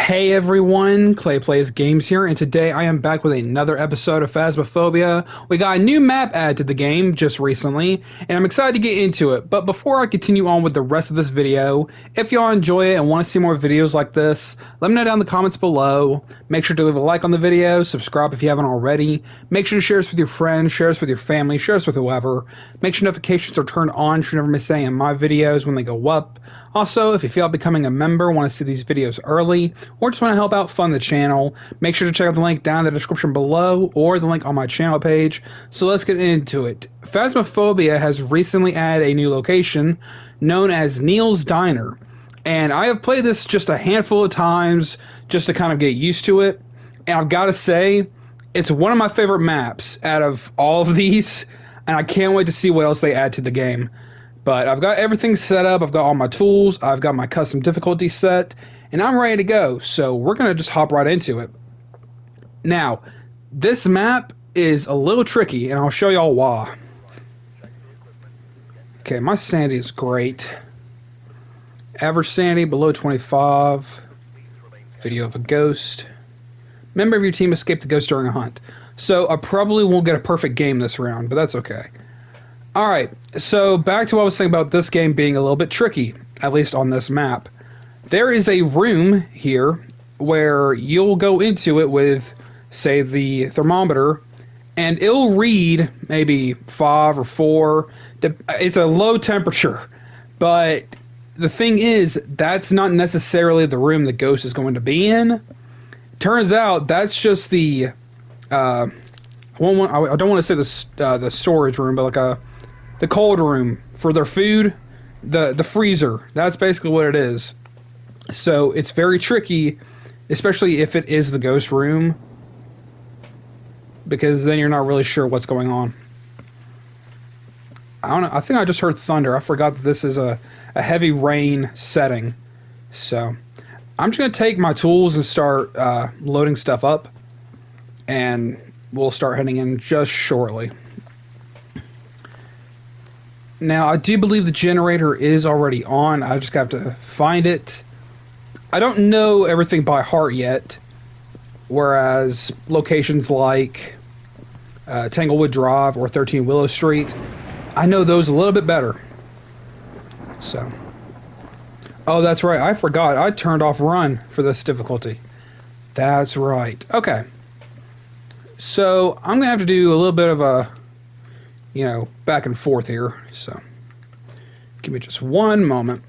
Hey everyone, Clay Plays Games here, and today I am back with another episode of Phasmophobia. We got a new map added to the game just recently, and I'm excited to get into it. But before I continue on with the rest of this video, if y'all enjoy it and want to see more videos like this, let me know down in the comments below. Make sure to leave a like on the video, subscribe if you haven't already. Make sure to share this with your friends, share this with your family, share this with whoever. Make sure notifications are turned on so you never miss any of my videos when they go up. Also, if you feel like becoming a member, want to see these videos early, or just want to help out fund the channel, make sure to check out the link down in the description below or the link on my channel page. So let's get into it. Phasmophobia has recently added a new location known as Neil's Diner, and I have played this just a handful of times just to kind of get used to it, and I've got to say, it's one of my favorite maps out of all of these, and I can't wait to see what else they add to the game. But I've got everything set up, I've got all my tools, I've got my custom difficulty set, and I'm ready to go. So we're going to just hop right into it. Now, this map is a little tricky, and I'll show y'all why. Okay, my sanity is great. Average sanity below 25. Video of a ghost. Member of your team escaped the ghost during a hunt. So I probably won't get a perfect game this round, but that's okay. Alright, so back to what I was saying about this game being a little bit tricky, at least on this map. There is a room here where you'll go into it with, say, the thermometer, and it'll read maybe 5 or 4. It's a low temperature, but the thing is, that's not necessarily the room the ghost is going to be in. Turns out that's just the I don't want to say the storage room, but like the cold room for their food, the freezer. That's basically what it is. So it's very tricky, especially if it is the ghost room, because then you're not really sure what's going on. I don't know. I think I just heard thunder. I forgot that this is a heavy rain setting. So I'm just going to take my tools and start loading stuff up, and we'll start heading in just shortly. Now, I do believe the generator is already on. I just have to find it. I don't know everything by heart yet, whereas locations like Tanglewood Drive or 13 Willow Street, I know those a little bit better. So, oh, that's right. I forgot. I turned off run for this difficulty. That's right. Okay. So, I'm going to have to do a little bit of a, back and forth here. So, give me just one moment.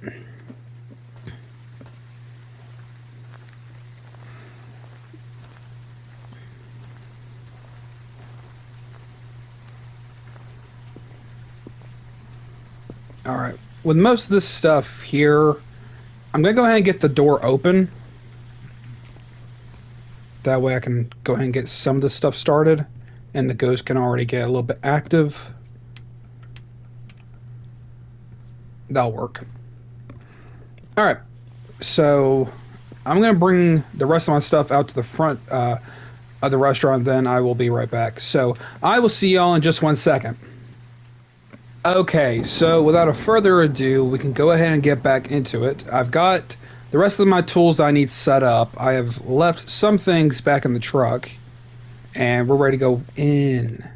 Alright, with most of this stuff here, I'm going to go ahead and get the door open. That way I can go ahead and get some of this stuff started, and the ghost can already get a little bit active. That'll work. Alright, so I'm going to bring the rest of my stuff out to the front of the restaurant, then I will be right back. So I will see y'all in just 1 second. Okay, so without a further ado, we can go ahead and get back into it. I've got the rest of my tools I need set up. I have left some things back in the truck, and we're ready to go in.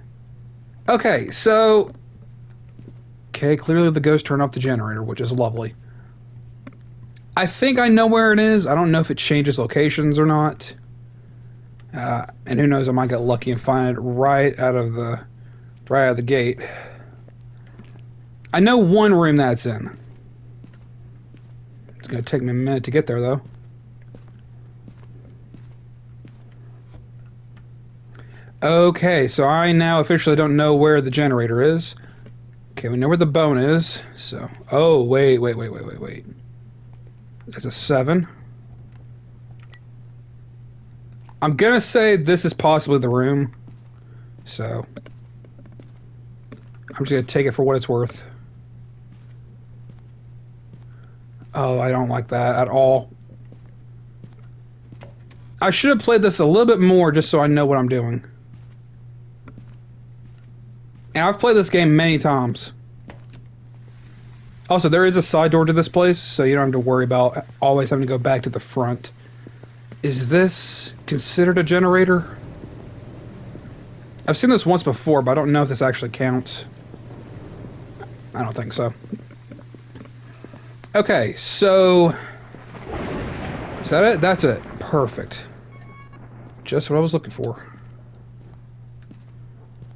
Okay, so... Okay, clearly the ghost turned off the generator, which is lovely. I think I know where it is. I don't know if it changes locations or not. And who knows, I might get lucky and find it right out of the gate. I know one room that's in. It's going to take me a minute to get there, though. Okay, so I now officially don't know where the generator is. Okay, we know where the bone is, so... Oh, wait. There's a 7. I'm going to say this is possibly the room. So... I'm just going to take it for what it's worth. Oh, I don't like that at all. I should have played this a little bit more just so I know what I'm doing. And I've played this game many times. Also, there is a side door to this place, so you don't have to worry about always having to go back to the front. Is this considered a generator? I've seen this once before, but I don't know if this actually counts. I don't think so. Okay, so... Is that it? That's it. Perfect. Just what I was looking for.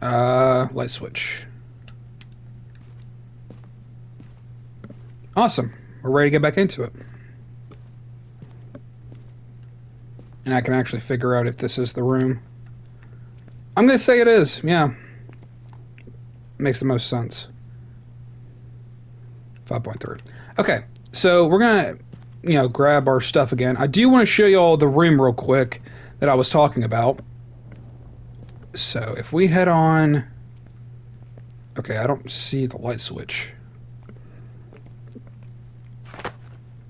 Light switch. Awesome. We're ready to get back into it. And I can actually figure out if this is the room. I'm going to say it is, yeah. Makes the most sense. 5.3. Okay, so we're going to, grab our stuff again. I do want to show you all the room real quick that I was talking about. So if we head on... Okay, I don't see the light switch.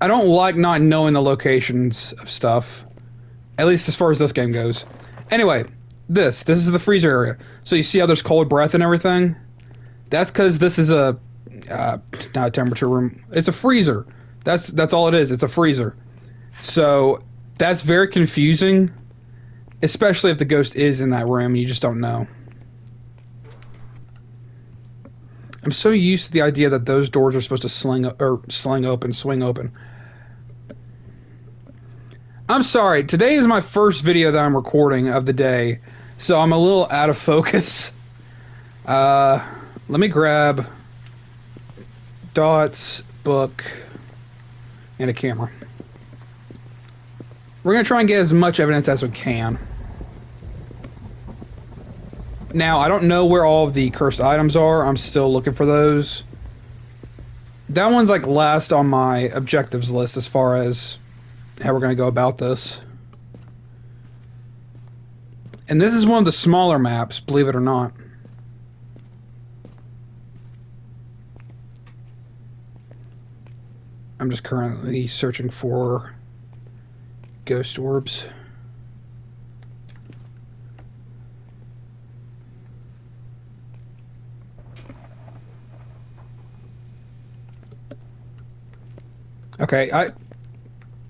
I don't like not knowing the locations of stuff. At least as far as this game goes. Anyway, this is the freezer area. So you see how there's cold breath and everything? That's because this is a... not a temperature room. It's a freezer. That's all it is. It's a freezer. So that's very confusing. Especially if the ghost is in that room. You just don't know. I'm so used to the idea that those doors are supposed to swing open. I'm sorry. Today is my first video that I'm recording of the day, so I'm a little out of focus. Let me grab dots, book, and a camera. We're going to try and get as much evidence as we can. Now, I don't know where all of the cursed items are. I'm still looking for those. That one's like last on my objectives list as far as how we're going to go about this. And this is one of the smaller maps, believe it or not. I'm just currently searching for ghost orbs. Okay,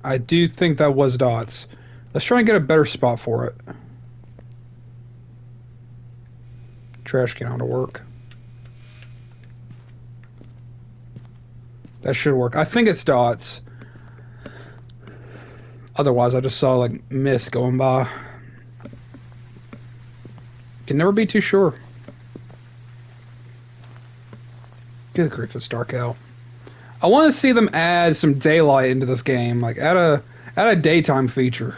I do think that was dots. Let's try and get a better spot for it. Trash can ought to work. That should work. I think it's dots. Otherwise, I just saw like mist going by. Can never be too sure. Good grief, it's dark out. I want to see them add some daylight into this game, like add a daytime feature.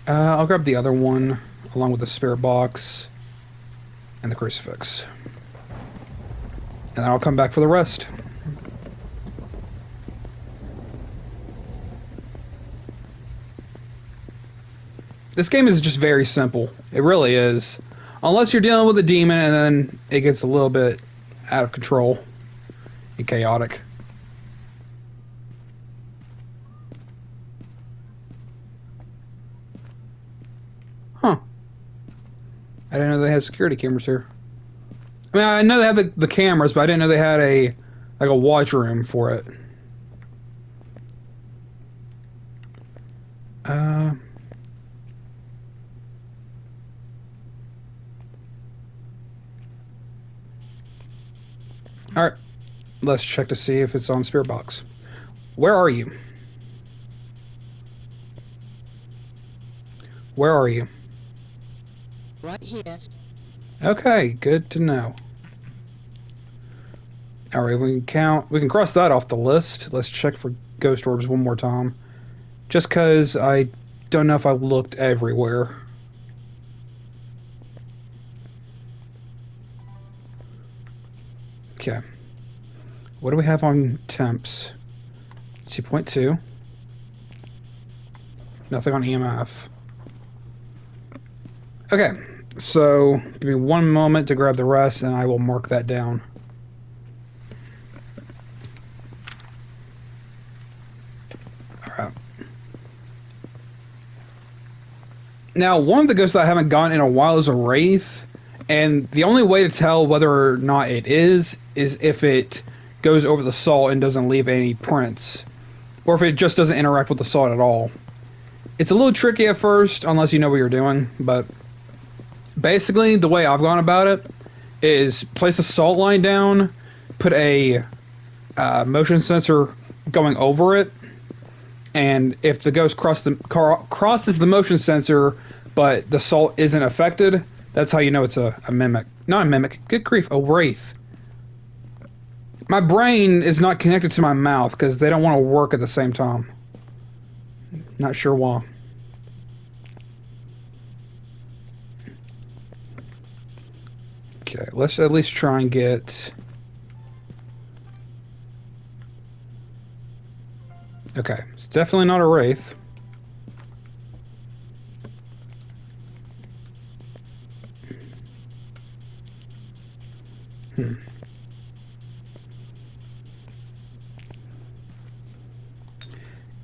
I'll grab the other one along with the spirit box and the crucifix, and then I'll come back for the rest. This game is just very simple. It really is. Unless you're dealing with a demon and then it gets a little bit out of control and chaotic. Huh. I didn't know they had security cameras here. I mean, I know they have the cameras, but I didn't know they had a watch room for it. Alright, let's check to see if it's on Spirit Box. Where are you? Where are you? Right here. Okay, good to know. Alright, we can cross that off the list. Let's check for ghost orbs one more time. Just because I don't know if I looked everywhere. Okay. What do we have on temps? 2.2. Nothing on EMF. Okay, so give me one moment to grab the rest and I will mark that down. Alright. Now, one of the ghosts that I haven't gotten in a while is a Wraith. And the only way to tell whether or not it is if it goes over the salt and doesn't leave any prints, or if it just doesn't interact with the salt at all. It's a little tricky at first, unless you know what you're doing, but basically the way I've gone about it is place a salt line down, put a motion sensor going over it, and if the ghost crosses the motion sensor, but the salt isn't affected, that's how you know it's a mimic. Not a mimic. Good grief, a wraith. My brain is not connected to my mouth because they don't want to work at the same time. Not sure why. Okay, let's at least try and get... Okay, it's definitely not a wraith.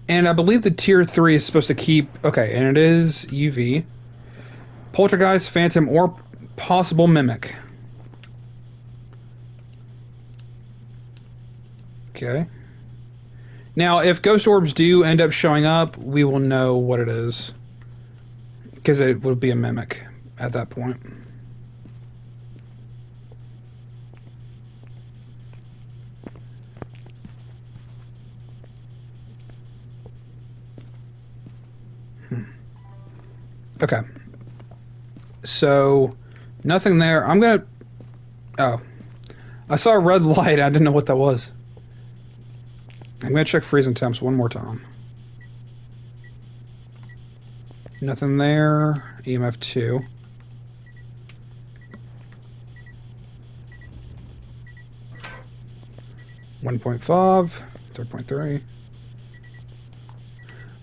And I believe the tier 3 is supposed to keep... Okay, and it is UV. Poltergeist, Phantom, or possible Mimic. Okay. Now, if ghost orbs do end up showing up, we will know what it is. Because it would be a Mimic at that point. Okay. So, nothing there. I'm gonna... Oh. I saw a red light. I didn't know what that was. I'm gonna check freezing temps one more time. Nothing there. EMF 2. .5, 3.3.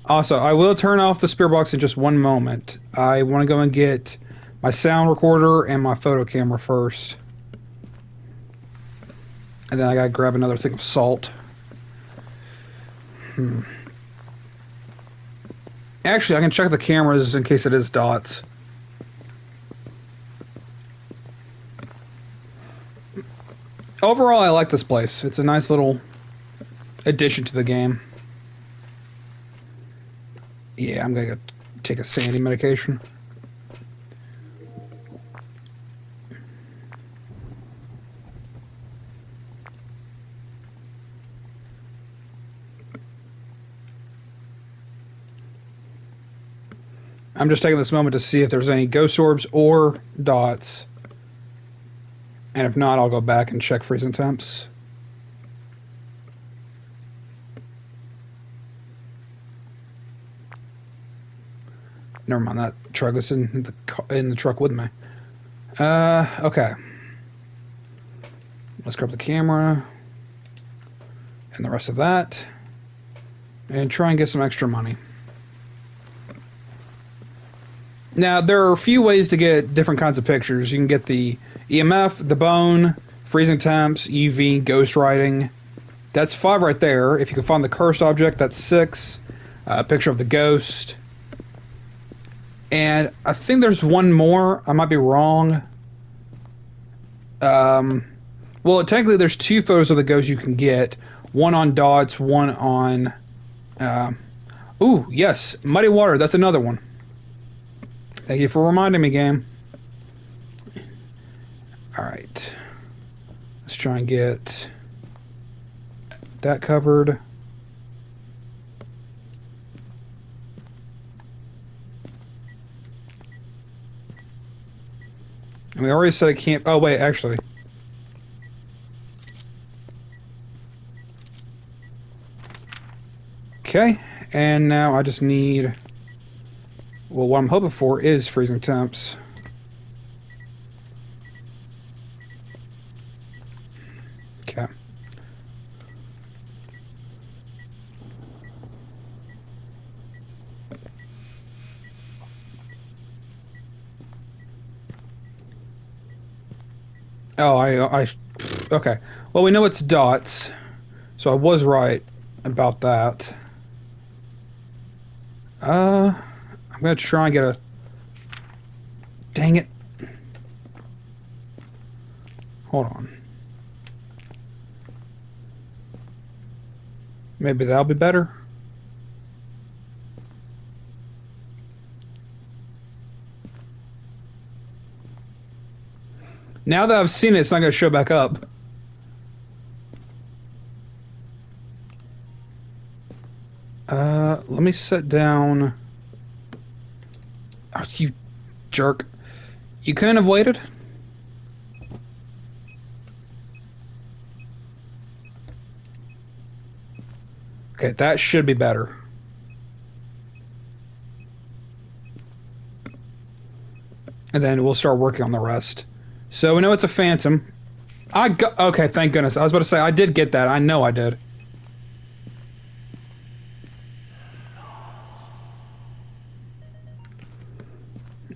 Also, I will turn off the spirit box in just one moment. I want to go and get my sound recorder and my photo camera first. And then I gotta grab another thing of salt. Actually, I can check the cameras in case it is dots. Overall, I like this place. It's a nice little addition to the game. Yeah, I'm gonna go take a sandy medication. I'm just taking this moment to see if there's any ghost orbs or dots. And if not, I'll go back and check freezing temps. Never mind that truck. That's in the truck with me. Okay. Let's grab the camera and the rest of that, and try and get some extra money. Now, there are a few ways to get different kinds of pictures. You can get the EMF, the bone, freezing temps, UV, ghost writing. That's 5 right there. If you can find the cursed object, that's 6. A picture of the ghost. And I think there's one more. I might be wrong. Well, technically there's 2 photos of the ghost you can get. One on dots, one on... ooh, yes. Muddy water. That's another one. Thank you for reminding me, game. Alright. Let's try and get that covered. And we already said I can't... Oh, wait, actually. Okay, and now I just need... Well, what I'm hoping for is freezing temps. Okay. Oh, okay. Well, we know it's dots, so I was right about that. I'm gonna try and get a... Dang it. Hold on. Maybe that'll be better. Now that I've seen it, it's not going to show back up. Let me sit down. Oh, you jerk. You couldn't have waited? Okay, that should be better. And then we'll start working on the rest. So we know it's a phantom. Okay, thank goodness. I was about to say, I did get that. I know I did.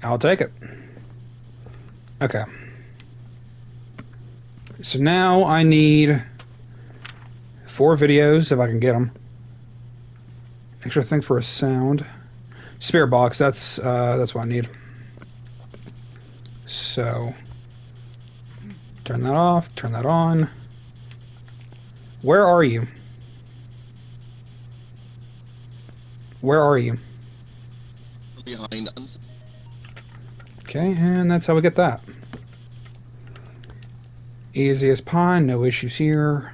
I'll take it. Okay. So now I need 4 videos, if I can get them. Extra thing for a sound. Spirit box, that's what I need. So, turn that off, turn that on. Where are you? Where are you? Behind us. Okay, and that's how we get that. Easy as pie, no issues here.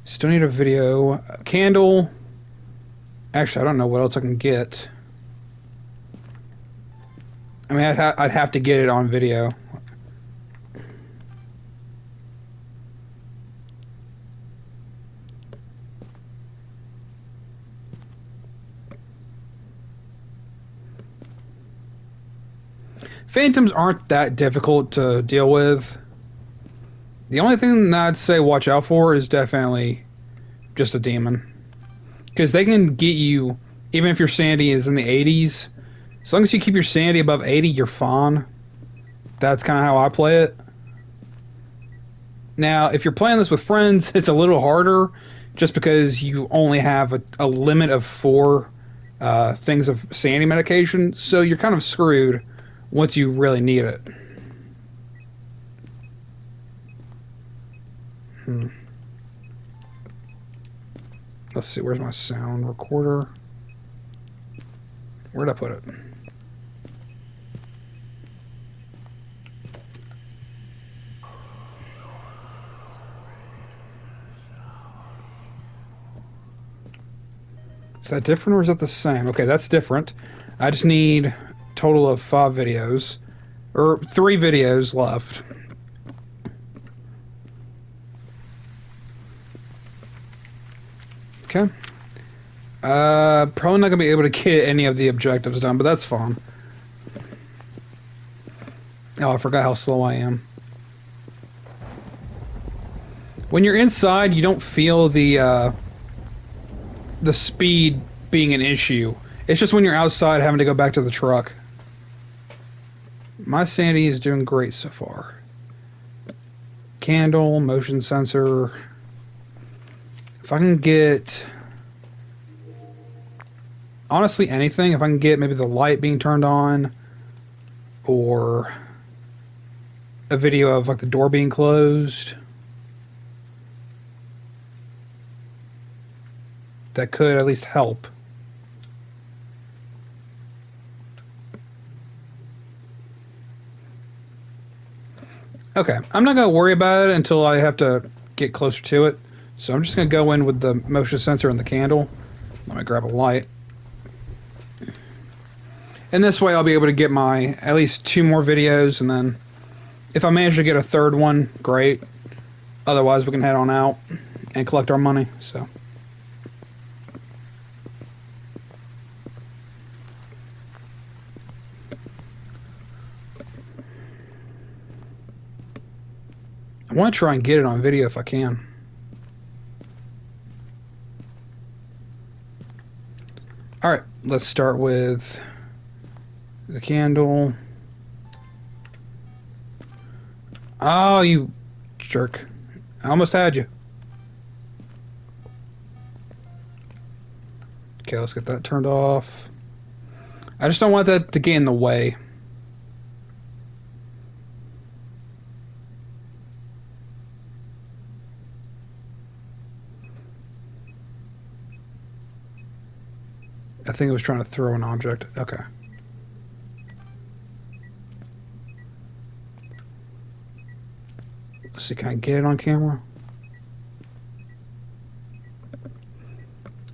Still need a video. Candle. Actually, I don't know what else I can get. I mean, I'd have to get it on video. Phantoms aren't that difficult to deal with. The only thing that I'd say watch out for is definitely just a demon. Because they can get you, even if your sanity is in the 80s. As long as you keep your sanity above 80, you're fine. That's kind of how I play it. Now, if you're playing this with friends, it's a little harder just because you only have a limit of 4 things of sanity medication. So you're kind of screwed once you really need it. Let's see, where's my sound recorder? Where'd I put it? Is that different or is that the same? Okay, that's different. I just need a total of 5 videos. Or 3 videos left. Okay. Probably not gonna be able to get any of the objectives done, but that's fine. Oh, I forgot how slow I am. When you're inside, you don't feel the speed being an issue. It's just when you're outside having to go back to the truck. My sanity is doing great so far. Candle, motion sensor. If I can get... honestly, anything. If I can get maybe the light being turned on, or a video of like the door being closed, that could at least help. Okay, I'm not going to worry about it until I have to get closer to it. So I'm just going to go in with the motion sensor and the candle. Let me grab a light. And this way I'll be able to get my at least 2 more videos, and then if I manage to get a 3rd one, great. Otherwise we can head on out and collect our money. So I want to try and get it on video if I can. Alright, let's start with the candle. Oh, you jerk. I almost had you. Okay, let's get that turned off. I just don't want that to get in the way. I think it was trying to throw an object. Okay. Let's see, can I get it on camera?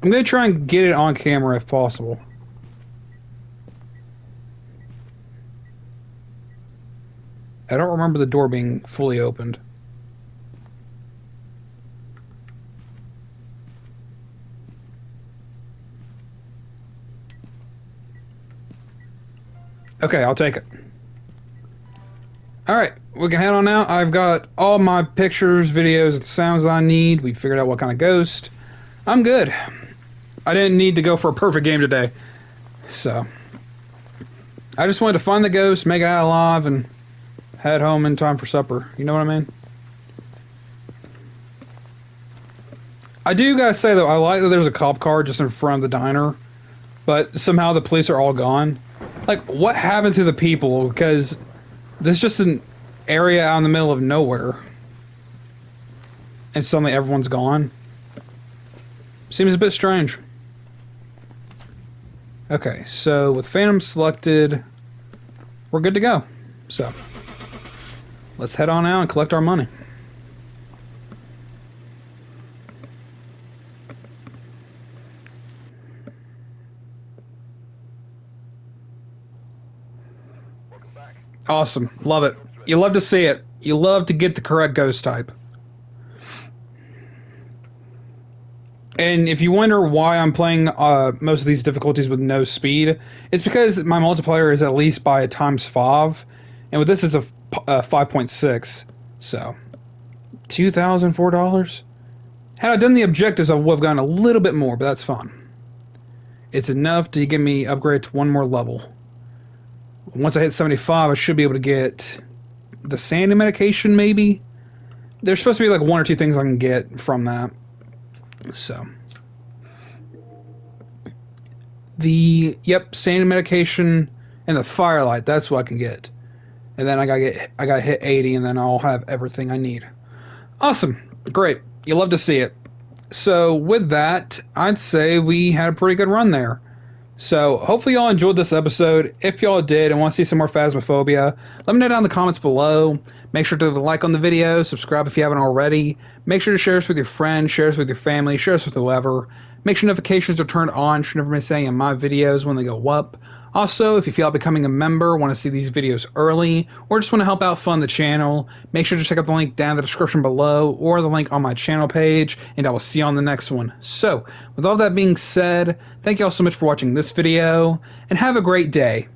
I'm going to try and get it on camera if possible. I don't remember the door being fully opened. Okay, I'll take it. Alright, we can head on out. I've got all my pictures, videos, and sounds I need. We figured out what kind of ghost. I'm good. I didn't need to go for a perfect game today. So, I just wanted to find the ghost, make it out alive, and head home in time for supper. You know what I mean? I do gotta say, though, I like that there's a cop car just in front of the diner, but somehow the police are all gone. Like, what happened to the people? Because this is just an area out in the middle of nowhere. And suddenly everyone's gone. Seems a bit strange. Okay, so with Phantom selected, we're good to go. So, let's head on out and collect our money. Awesome. Love it. You love to see it. You love to get the correct ghost type. And if you wonder why I'm playing most of these difficulties with no speed, it's because my multiplayer is at least by a ×5, and with this it's a 5.6. So, $2,004. Had I done the objectives, I would have gotten a little bit more, but that's fine. It's enough to get me upgrade to one more level. Once I hit 75, I should be able to get the sandy medication, maybe? There's supposed to be like 1 or 2 things I can get from that. So. Yep, sandy medication and the firelight, that's what I can get. And then I gotta hit 80 and then I'll have everything I need. Awesome. Great. You love to see it. So with that, I'd say we had a pretty good run there. So, hopefully y'all enjoyed this episode. If y'all did and want to see some more Phasmophobia, let me know down in the comments below. Make sure to leave a like on the video, subscribe if you haven't already. Make sure to share this with your friends, share this with your family, share this with whoever. Make sure notifications are turned on so you never miss any of my videos when they go up. Also, if you feel like becoming a member, want to see these videos early, or just want to help out fund the channel, make sure to check out the link down in the description below, or the link on my channel page, and I will see you on the next one. So, with all that being said, thank you all so much for watching this video, and have a great day.